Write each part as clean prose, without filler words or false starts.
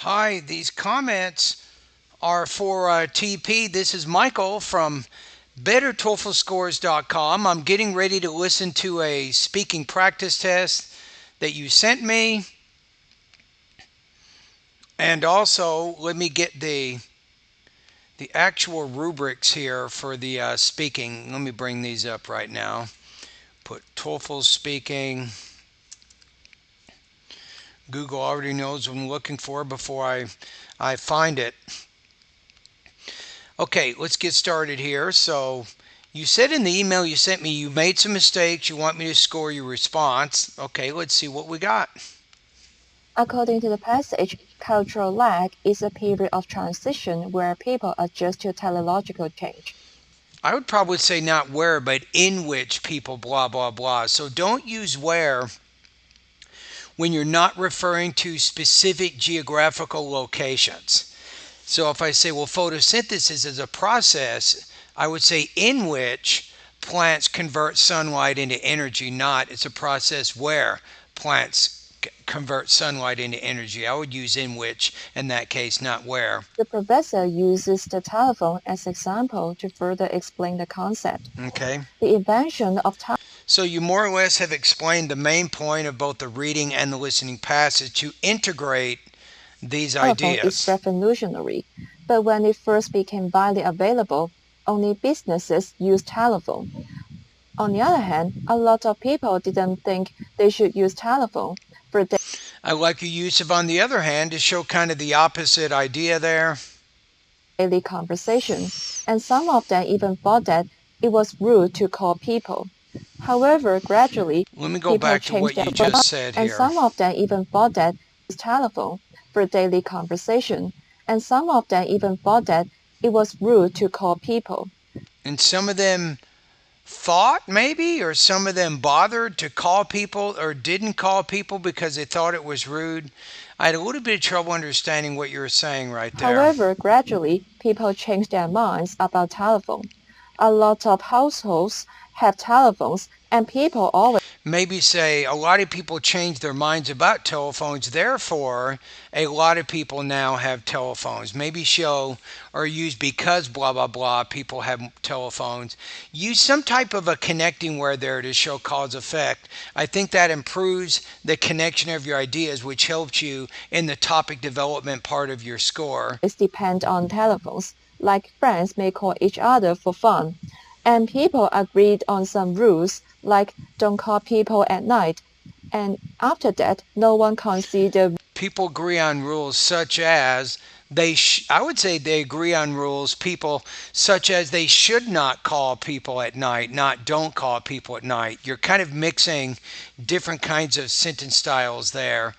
Hi, these comments are for TP. This is Michael from BetterTOEFLScores.com. I'm getting ready to listen to a speaking practice test that you sent me. And also, let me get the actual rubrics here for the speaking. Let me bring these up right now. Put TOEFL speaking. Google already knows what I'm looking for before I find it. Okay, let's get started here. So you said in the email you sent me you made some mistakes. You want me to score your response. Okay, let's see what we got. According to the passage, cultural lag is a period of transition where people adjust to technological change. I would probably say not where, but in which people blah, blah, blah. So don't use where when you're not referring to specific geographical locations. So if I say, well, photosynthesis is a process, I would say in which plants convert sunlight into energy, not it's a process where plants convert sunlight into energy. I would use in which in that case, not where. The professor uses the telephone as example to further explain the concept. Okay. The invention of So you more or less have explained the main point of both the reading and the listening passage to integrate these telephone is ideas. revolutionary, but when it first became widely available, only businesses used telephone. On the other hand, a lot of people didn't think they should use telephone for I like your use of on the other hand to show kind of the opposite idea there. daily conversation, and some of them even thought that it was rude to call people. However, gradually, Let me go people back to changed what their you minds, just said and here. some of them even thought that it was telephone for daily conversation, and some of them even thought that it was rude to call people. And some of them thought maybe, or some of them bothered to call people or didn't call people because they thought it was rude. I had a little bit of trouble understanding what you were saying right there. However, gradually, people changed their minds about telephone. A lot of households have telephones, and people always Maybe say a lot of people changed their minds about telephones, therefore, a lot of people now have telephones. Maybe show or use because blah, blah, blah, people have telephones. Use some type of a connecting word there to show cause effect. I think that improves the connection of your ideas, which helps you in the topic development part of your score. depend on telephones, like friends may call each other for fun. And people agreed on some rules, like don't call people at night. And after that, no one considered People agree on rules such as I would say they agree on rules people such as they should not call people at night, not don't call people at night. You're kind of mixing different kinds of sentence styles there.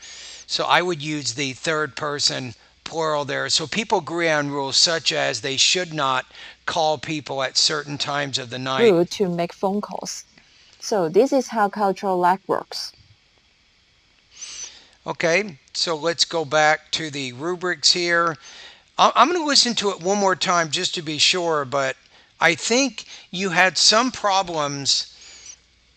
So I would use the third person plural there. So people agree on rules such as they should not call people at certain times of the night. rude to make phone calls. So this is how cultural lag works. Okay, so let's go back to the rubrics here. I'm going to listen to it one more time just to be sure, but I think you had some problems,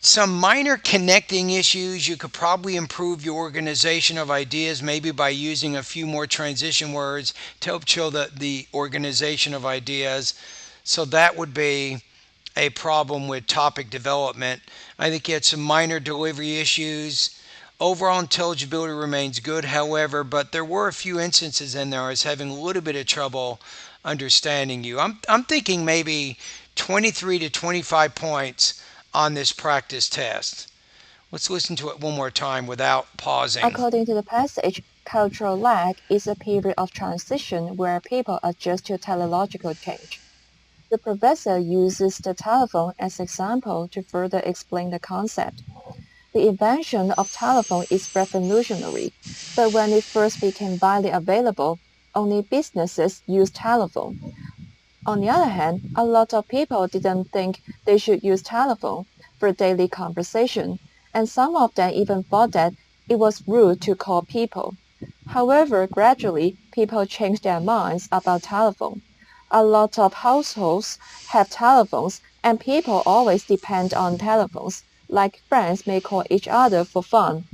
some minor connecting issues. You could probably improve your organization of ideas maybe by using a few more transition words to help show the organization of ideas. So that would be a problem with topic development. I think you had some minor delivery issues. Overall intelligibility remains good, however, but there were a few instances in there I was having a little bit of trouble understanding you. I'm thinking maybe 23 to 25 points on this practice test. Let's listen to it one more time without pausing. According to the passage, cultural lag is a period of transition where people adjust to technological change. The professor uses the telephone as example to further explain the concept. The invention of telephone is revolutionary, but when it first became widely available, only businesses used telephone. On the other hand, a lot of people didn't think they should use telephone for daily conversation, and some of them even thought that it was rude to call people. However, gradually, people changed their minds about telephone. A lot of households have telephones, and people always depend on telephones, like friends may call each other for fun.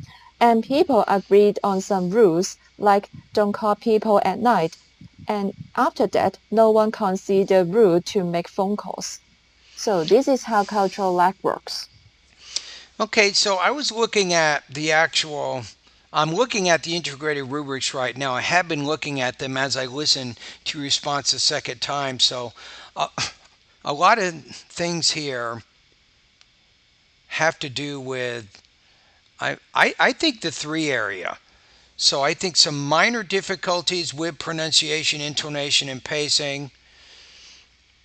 And people agreed on some rules, like don't call people at night, and after that, no one considered rude to make phone calls. So this is how cultural lag works. Okay, so I was looking at the actual. I'm looking at the integrated rubrics right now. I have been looking at them as I listen to your response a second time. So, uh, a lot of things here have to do with. I think the three area. So I think some minor difficulties with pronunciation, intonation, and pacing.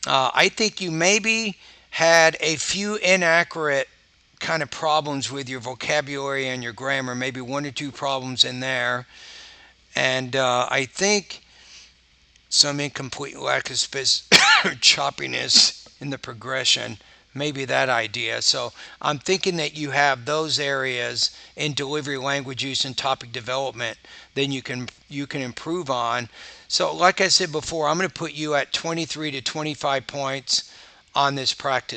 I think you maybe had a few inaccurate kind of problems with your vocabulary and your grammar, maybe one or two problems in there. And I think some incomplete lack of choppiness in the progression, maybe that idea. So I'm thinking that you have those areas in delivery, language use, and topic development. Then you can improve on. So like I said before, I'm going to put you at 23 to 25 points on this practice